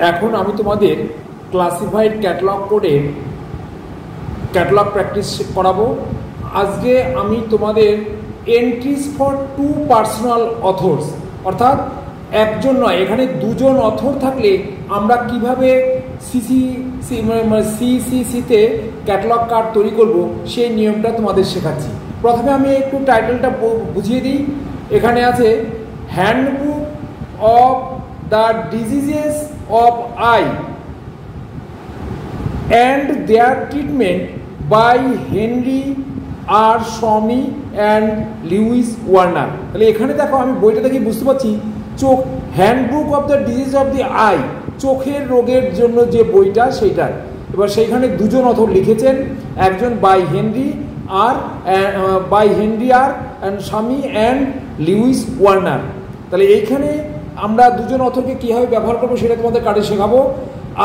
এখন আমি তোমাদের ক্লাসিফাইড ক্যাটালগ কোডের ক্যাটালগ প্র্যাকটিস করাবো। আজকে আমি তোমাদের এন্ট্রিজ ফর 2 পার্সোনাল অথর্স, অর্থাৎ একজন নয়, এখানে দুজন অথর থাকলে আমরা কিভাবে সিসিতে ক্যাটালগ কার্ড তৈরি করব সেই নিয়মটা তোমাদের শেখাচ্ছি। প্রথমে আমি একটু টাইটেলটা বুঝিয়ে দিই। এখানে আছে handbook of the diseases of eye and their treatment by Henry R Shamy and Louis Warner. তাহলে এখানে দেখো, আমি বইটা দেখে বুঝতে পারছি চোখ, handbook of the disease of the eye, চোখের রোগের জন্য যে বইটা সেইটার। এবার সেইখানে দুজন অথর লিখেছেন, একজন বাই হেনরি আর স্বামী অ্যান্ড লুইস ওয়ার্নার। তাহলে এইখানে আমরা দুজন অথরকে কীভাবে ব্যবহার করবো সেটা তোমাদের কার্ডে শেখাবো।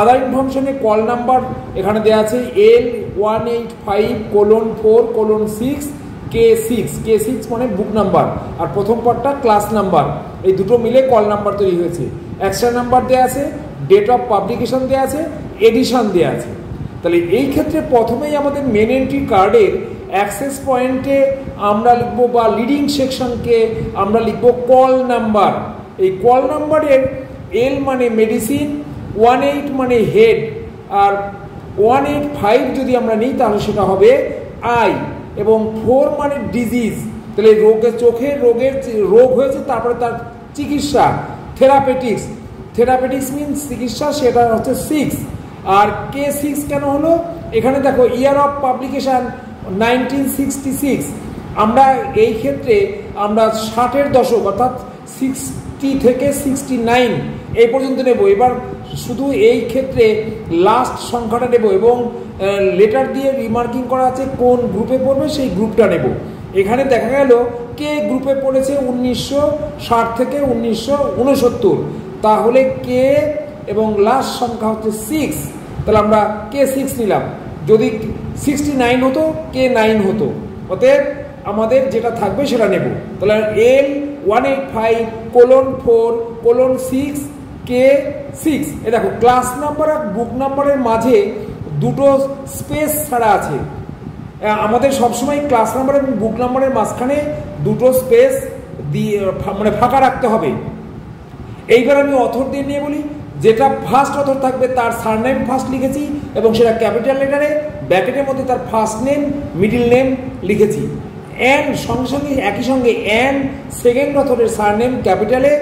আদার ইনফরমেশনে কল নাম্বার এখানে দেওয়া আছে L185:4:6 K6 মানে বুক নাম্বার, আর প্রথম পার্টটা ক্লাস নাম্বার, এই দুটো মিলে কল নাম্বার তৈরি হয়েছে। এক্সট্রা নাম্বার দেওয়া আছে, ডেট অফ পাবলিকেশন দেওয়া আছে, এডিশন দেওয়া আছে। তাহলে এই ক্ষেত্রে প্রথমেই আমাদের মেন এন্ট্রি কার্ডের অ্যাক্সেস পয়েন্টে আমরা লিখবো, বা লিডিং সেকশনকে আমরা লিখবো কল নাম্বার। এই কল নাম্বারের L মানে মেডিসিন, 18 মানে হেড, আর 185 যদি আমরা নিই তাহলে সেটা হবে আই, এবং 4 মানে ডিজিজ। তাহলে চোখের রোগ হয়েছে, তারপরে তার চিকিৎসা, থেরাপিটিক্স মিনস চিকিৎসা, সেটা হচ্ছে 6। আর K6 কেন হলো, এখানে দেখো ইয়ার অফ পাবলিকেশন 1966। আমরা এই ক্ষেত্রে আমরা 60-এর দশক, অর্থাৎ 60 থেকে 69 এই পর্যন্ত নেব। এবার শুধু এই ক্ষেত্রে লাস্ট সংখ্যাটা নেব, এবং লেটার দিয়ে রিমার্কিং করা আছে কোন গ্রুপে পড়বে সেই গ্রুপটা নেব। এখানে দেখা গেল কে গ্রুপে পড়েছে 1960 থেকে 1969, তাহলে কে এবং লাস্ট সংখ্যা হচ্ছে 6, তাহলে আমরা K6 নিলাম। যদি 69 হতো K9 হতো, অতএব আমাদের যেটা থাকবে সেটা নেব। তাহলে L185:4:6 K6। এ দেখো, ক্লাস নাম্বার আর বুক নাম্বারের মাঝে দুটো স্পেস ছাড়া আছে। আমাদের সবসময় ক্লাস নাম্বার এবং বুক নাম্বারের মাঝখানে দুটো স্পেস দিয়ে মানে ফাঁকা রাখতে হবে। এইবার আমি অথর দিয়ে নিয়ে বলি, যেটা ফার্স্ট অথর থাকবে তার সারনেম ফার্স্ট লিখেছি, এবং সেটা ক্যাপিটাল লেটারে, ব্র্যাকেটের মধ্যে তার ফার্স্ট নেম মিডিল নেম লিখেছি। অ্যান্ড সঙ্গে একই সঙ্গে অ্যান্ড সেকেন্ড অথরের সারনেম ক্যাপিটালে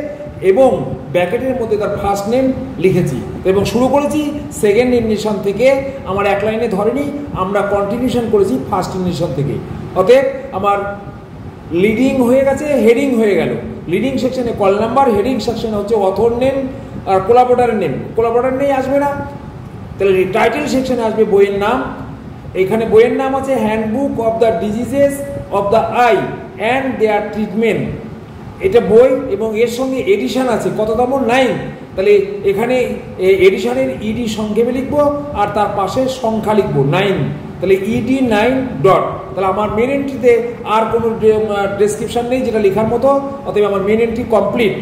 এবং ব্র্যাকেটের মধ্যে তার ফার্স্ট নেম লিখেছি, এবং শুরু করেছি সেকেন্ড ইনিশন থেকে। আমার এক লাইনে ধরেনি, আমরা কন্টিনিউশন করেছি ফার্স্ট ইনিশন থেকে। অতএব আমার লিডিং হয়ে গেছে, হেডিং হয়ে গেল। লিডিং সেকশনে কল নাম্বার, হেডিং সেকশনে হচ্ছে অথর নেম আর কোলাবোরেটরের নেম। কোলাবোরেটর নেই, আসবে না। তাহলে টাইটেল সেকশনে আসবে বইয়ের নাম। এখানে বইয়ের নাম আছে handbook of the diseases of the eye and their treatment, এটা বই, এবং এর সঙ্গে এডিশন আছে কততম, 9। তাহলে এখানে এডিশনের ইডি সংক্ষেপে লিখবো, আর তার পাশে সংখ্যা লিখবো 9, তাহলে ED 9 ডট। তাহলে আমার মেন এন্ট্রিতে আর কোনো ডেসক্রিপশন নেই যেটা লেখার মতো, অতএব আমার main entry complete.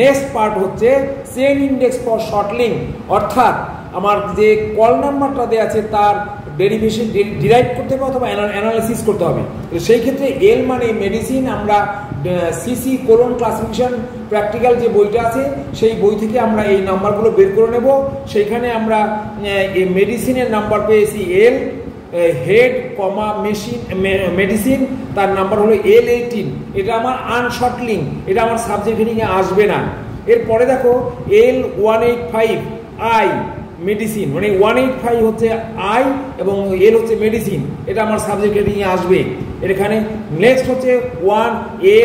Next part হচ্ছে চেইন ইন্ডেক্স ফর শর্টলিং, অর্থাৎ আমার যে কল নাম্বারটা দেওয়া আছে তার ডেরিভেশন ডিরাইভ করতে হবে অথবা অ্যানালাইসিস করতে হবে। সেই ক্ষেত্রে L মানে মেডিসিন, আমরা সিসি কোলন ক্লাসিফিকেশন প্র্যাকটিক্যাল যে বইটা আছে সেই বই থেকে আমরা এই নাম্বারগুলো বের করে নেব। সেইখানে আমরা মেডিসিনের নাম্বার পেয়েছি L, হেড কমা মেডিসিন, তার নাম্বার হলো L18। এটা আমার আনশর্টলিং, এটা আমার সাবজেক্ট হেডিংয়ে আসবে না। এরপরে দেখো L185 আই মেডিসিন, মানে 185 হচ্ছে আই এবং L হচ্ছে মেডিসিন, এটা আমার সাবজেক্ট হেডিংয়ে আসবে। এখানে নেক্সট হচ্ছে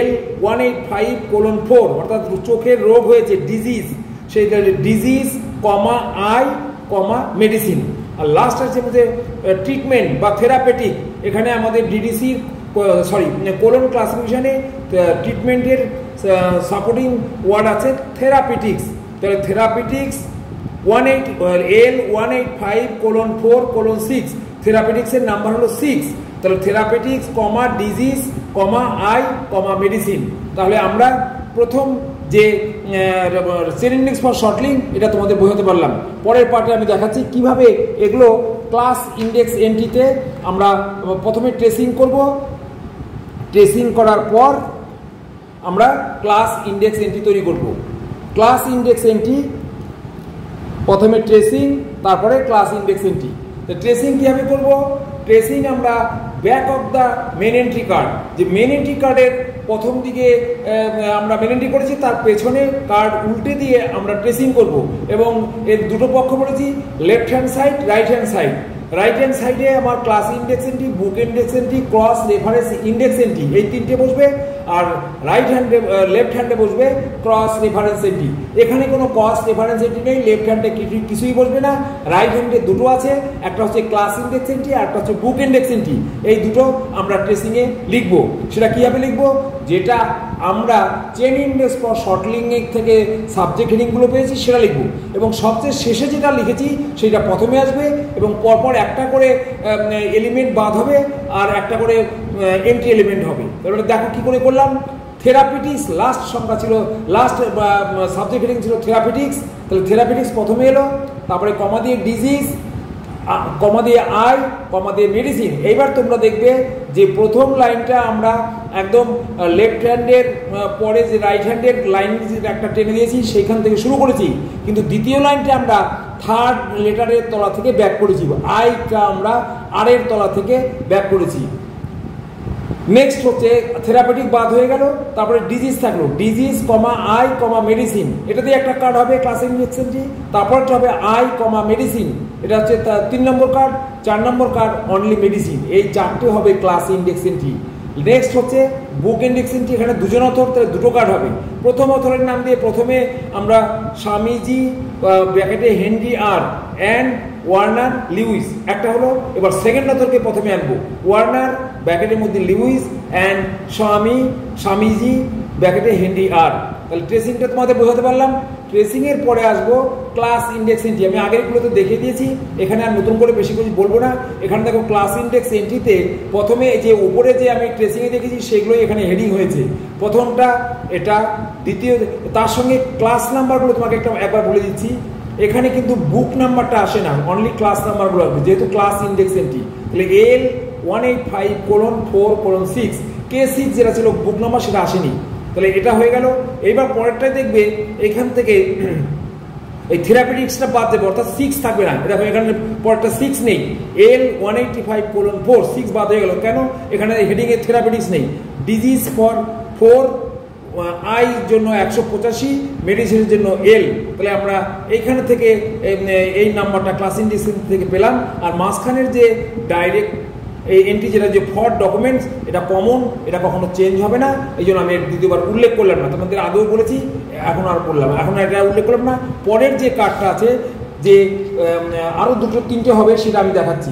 L185:4, অর্থাৎ চোখের রোগ হয়েছে ডিজিজ, সেই disease comma I comma medicine. আর লাস্ট আছে হচ্ছে ট্রিটমেন্ট বা থেরাপিটিক। এখানে আমাদের ডিডিসির কোলন ক্লাসিফিকেশনে ট্রিটমেন্টের সাপোর্টিং ওয়ার্ড আছে থেরাপিটিক্স। তাহলে থেরাপিটিক্স L185:4:6, থেরাপিটিক্সের নাম্বার হলো 6। তাহলে therapeutics comma disease comma I comma medicine. তাহলে আমরা প্রথম যে chain index for short link, এটা তোমাদের বোঝাতে পারলাম। পরের পার্টে আমি দেখাচ্ছি কিভাবে এগুলো ক্লাস ইন্ডেক্স এন্ট্রিতে আমরা প্রথমে ট্রেসিং করব, ট্রেসিং করার পর আমরা ক্লাস ইন্ডেক্স এন্ট্রি তৈরি করব। ক্লাস ইন্ডেক্স এন্ট্রি প্রথমে ট্রেসিং, তারপরে ক্লাস ইন্ডেক্স এন্ট্রি। তো ট্রেসিং কীভাবে করব? ট্রেসিং আমরা back of the main entry card, যে মেন এন্ট্রি কার্ডের প্রথম দিকে আমরা মেন এন্ট্রি করেছি, তার পেছনে কার্ড উল্টে দিয়ে আমরা ট্রেসিং করব। এবং এর দুটো পক্ষ বলেছি, left hand side, right hand side. Right hand সাইডে আমার class index entry, book index entry, cross reference index entry, এই তিনটে বসবে। আর রাইট হ্যান্ডে লেফট হ্যান্ডে বসবে ক্রস রেফারেন্স এন্ট্রি। এখানে কোনো ক্রস রেফারেন্স এন্ট্রি নেই, লেফট হ্যান্ডে কিছুই বসবে না। রাইট হ্যান্ডে দুটো আছে, একটা হচ্ছে ক্লাস ইন্ডেক্স এন্ট্রি আর একটা হচ্ছে বুক ইন্ডেক্স এন্ট্রি। এই দুটো আমরা ট্রেসিংয়ে লিখব। সেটা কীভাবে লিখব? যেটা আমরা chain index for short link থেকে সাবজেক্ট হেডিংগুলো পেয়েছি সেটা লিখব, এবং সবচেয়ে শেষে যেটা লিখেছি সেটা প্রথমে আসবে, এবং পরপর একটা করে এলিমেন্ট বাদ হবে আর একটা করে এন্ট্রি এলিমেন্ট হবে। এবারে দেখো কি করে করলাম। থেরাপিটিক্স লাস্ট সংখ্যা ছিল, লাস্ট সাবজেক্ট হেডিং ছিল থেরাপিটিক্স, তাহলে থেরাপিটিক্স প্রথমে এলো, তারপরে কমা দিয়ে ডিজিজ, কমা দিয়ে আই, কমা দিয়ে মেডিসিন। এইবার তোমরা দেখবে যে প্রথম লাইনটা আমরা একদম লেফট হ্যান্ডের পরে যে রাইট হ্যান্ডের লাইন একটা টেনে দিয়েছি, সেইখান থেকে শুরু করেছি, কিন্তু দ্বিতীয় লাইনটা আমরা থার্ড লেটারের তলা থেকে ব্যাক করেছি, আইটা আমরা আর এর তলা থেকে ব্যাক করেছি। নেক্সট হচ্ছে থেরাপিউটিক বাদ হয়ে গেল, তারপরে ডিজিজ থাকলো, disease comma I comma medicine, এটা দিয়ে একটা কার্ড হবে ক্লাস ইন্ডেক্স এন্ট্রি। তারপরটা হবে আই কমা মেডিসিন, এটা হচ্ছে 3 নম্বর কার্ড। 4 নম্বর কার্ড অনলি মেডিসিন। এই চারটে হবে ক্লাস ইন্ডেক্স এন্ট্রি। নেক্সট হচ্ছে বুক ইন্ডেক্স এন্ট্রি, এখানে দুজন অথর, তাহলে দুটো কার্ড হবে। প্রথম অথরের নাম দিয়ে প্রথমে আমরা স্বামীজি ব্র্যাকেটে Henry R and Warner Lewis একটা হলো। এবার সেকেন্ড অথরকে প্রথমে আনবো, ওয়ার্নার ব্র্যাকেটের মধ্যে লিউইস অ্যান্ড স্বামীজি ব্র্যাকেটে হেনরি আর। তাহলে ট্রেসিংটা তোমাদের বোঝাতে পারলাম। ট্রেসিংয়ের পরে আসবো ক্লাস ইন্ডেক্স এন্ট্রি। আমি আগেরগুলোতে দেখিয়ে দিয়েছি, এখানে আর নতুন করে বেশি কিছু বলবো না। এখানে দেখো ক্লাস ইন্ডেক্স এন্ট্রিতে প্রথমে যে উপরে যে আমি ট্রেসিংয়ে দেখেছি সেগুলোই এখানে হেডিং হয়েছে। প্রথমটা এটা, দ্বিতীয়, তার সঙ্গে ক্লাস নাম্বারগুলো তোমাকে একবার বলে দিচ্ছি। এখানে কিন্তু বুক নাম্বারটা আসে না, অনলি ক্লাস নাম্বারগুলো আসবে, যেহেতু ক্লাস ইন্ডেক্স এন্ট্রি। তাহলে L185:4:6, K6 যেটা ছিল বুক নাম্বার সেটা আসেনি, তাহলে এটা হয়ে গেল। এইবার পরেরটাই দেখবে এখান থেকে এই থেরাপিউটিক্সটা বাদ দেবে, অর্থাৎ 6 থাকবে না। এটা এখানে পরেরটা 6 নেই, L185:4, 6 বাদ হয়ে গেল। কেন? এখানে হেডিংয়ে থেরাপিউটিক্স নেই। ডিজিজ ফর 4, আই জন্য 185, মেডিসিনের জন্য এল। তাহলে আমরা এইখানে থেকে এই নাম্বারটা ক্লাস ইন্ডেক্স থেকে পেলাম। আর মাঝখানের যে ডাইরেক্ট এই এন্ট্রি যেটা যে ফর ডকুমেন্টস, এটা কমন, এটা কখনো চেঞ্জ হবে না, এই জন্য আমি দ্বিতীয়বার উল্লেখ করলাম না। তোমাদের আগেও বলেছি, এখন আর করলাম, এখন এটা উল্লেখ করলাম না। পরের যে কার্ডটা আছে, যে আরও 2-3টে হবে, সেটা আমি দেখাচ্ছি।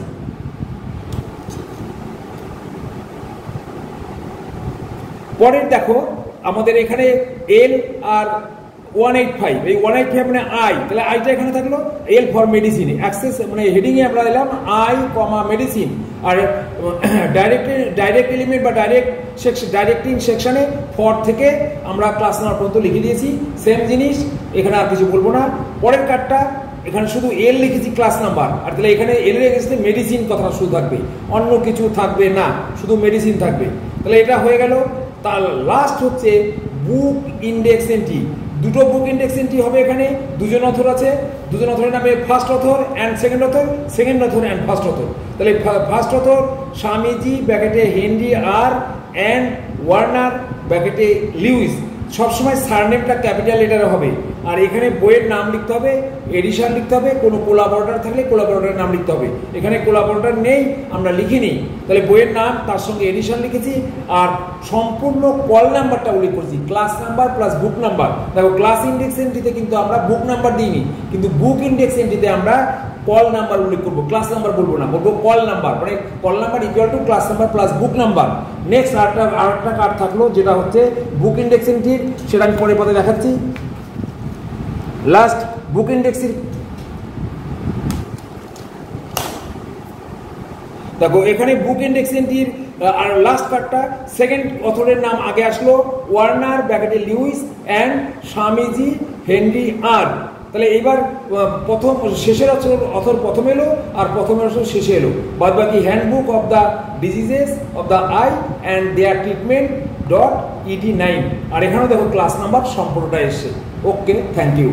পরের দেখো আমাদের এখানে এল আর 185, এই 185 মানে আই, তাহলে আইটা এখানে থাকলো। এল ফর মেডিসিন, অ্যাক্সেস মানে হেডিংয়ে আমরা দিলাম আই কমা মেডিসিন। আর ডাইরেক্ট এলিমেন্ট বা ডাইরেক্টিং সেকশনে ফর থেকে আমরা ক্লাস নাম্বার পর্যন্ত লিখে দিয়েছি। সেম জিনিস, এখানে আর কিছু বলবো না। পরের কার্ডটা এখানে শুধু এল লিখেছি ক্লাস নাম্বার, আর তাহলে এখানে এল এর এগেইনস্টে মেডিসিন কথাটা শুধু থাকবে, অন্য কিছু থাকবে না, শুধু মেডিসিন থাকবে। তাহলে এটা হয়ে গেল। তার লাস্ট হচ্ছে বুক ইন্ডেক্স এন্ট্রি। দুটো বুক ইন্ডেক্স এন্ট্রি হবে এখানে, দুজন অথর আছে, দুজন অথরের নামে first author and second author, second author and first author. তাহলে ফার্স্ট অথর স্বামীজি ব্র্যাকেটে হেনরি আর অ্যান্ড ওয়ার্নার ব্র্যাকেটে লিউইস। সবসময় সারনেমটা ক্যাপিটাল লেটারে হবে। আর এখানে বইয়ের নাম লিখতে হবে, এডিশন লিখতে হবে, কোনো কোলাবরেটর থাকলে কোলাবরেটরের নাম লিখতে হবে। এখানে কোলাবরেটর নেই, আমরা লিখিনি, তাহলে বইয়ের নাম তার সঙ্গে এডিশন লিখেছি। আর সম্পূর্ণ কল নাম্বারটা উল্লেখ করেছি, ক্লাস নাম্বার প্লাস বুক নাম্বার। দেখো ক্লাস ইন্ডেক্স এন্ট্রিতে কিন্তু আমরা বুক নাম্বার দিইনি, কিন্তু বুক ইন্ডেক্স এন্ট্রিতে আমরা কল নাম্বার উল্লেখ করবো, ক্লাস নাম্বার বলবো না, বলবো কল নাম্বার, মানে call number equal to class number plus book number. Next আরেকটা কার্ড থাকলো, যেটা হচ্ছে বুক ইন্ডেক্স এন্ট্রি, সেটা আমি পরে পরে দেখাচ্ছি। লাস্ট বুক ইন্ডেক্সের দেখো এখানে বুক ইন্ডেক্স এন্ট্রির আর লাস্ট কার্ডটা সেকেন্ড অথরের নাম আগে আসলো, ওয়ার্নার ব্র্যাকেটে Lewis and Swamiji Henry R. তাহলে এইবার প্রথম শেষের অথর প্রথম এলো আর প্রথমের অথর শেষে এলো। বাদ বাকি handbook of the diseases of the eye and their treatment .ED9। আর এখানেও দেখো ক্লাস নাম্বার সম্পূর্ণটা এসছে। Okay, thank you.